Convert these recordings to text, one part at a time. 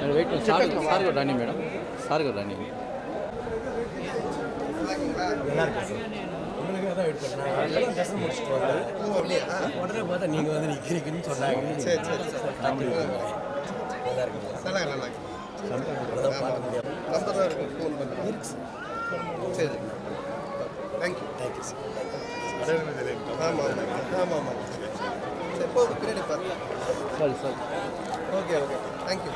Wait sir sir కూడా రాని madam sir కూడా రాని நல்லா இருக்கு சார் உங்களுக்காக தான் வெயிட் பண்ணேன் ஜஸ்ட் முடிச்சுட்டு வந்தேன் உடனே பார்த்தா நீங்கள் வந்து நிற்கிறீங்கன்னு சொன்னாங்க சரி சரி நல்லா இருக்குங்களா நல்லா நல்லா சம்டைம் பார்க்க முடியாது நம்பர் தான் இருக்கும் ஃபோன் பண்ணுறேன் சரி தேங்க்யூ சார் ஆமாம் ஆமாம் ஆமாம் சரி போதும் பின்னாடி பார்த்து sorry sir okay okay thank you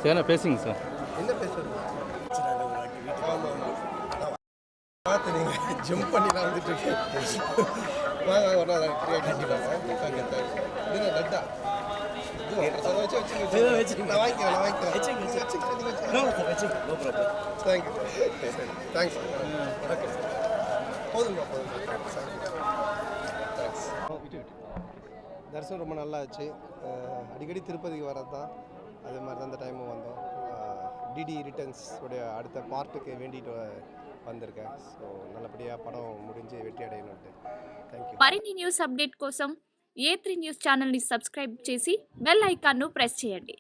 சரிண்ணா பேசுங்க சார் என்ன பேசுறது ஆமாம் ஆமாம் பார்த்து நீங்கள் ஜம்ப் பண்ணிலாம் வந்துட்டு இருக்கேன் வாங்க ஒரு நாள் ஃப்ரீயாக கண்டிப்பாங்க ஓகே தேங்க்ஸ் இது லட்டா நான் வாங்கிக்கிறேன் தேங்க்யூ தேங்க்ஸ் ஓகே போதுங்க தேங்க்ஸ் தரிசனம் ரொம்ப நல்லா ஆச்சு அடிக்கடி திருப்பதிக்கு வரது தான் அதே மாதிரி தான் இந்த டைமும் வந்தோம் டிடி ரிட்டர்ன்ஸ் உடைய அடுத்த பார்ட்டுக்கு வேண்டிட்டு வந்திருக்கேன் ஸோ நல்லபடியாக படம் முடிஞ்சு வெற்றி அடையணுன்ட்டு థ్యాంక్ యూ మరిన్ని న్యూస్ అప్డేట్ కోసం A3 న్యూస్ ఛానల్ని సబ్స్క్రైబ్ చేసి బెల్ ఐకాన్ను ప్రెస్ చేయండి.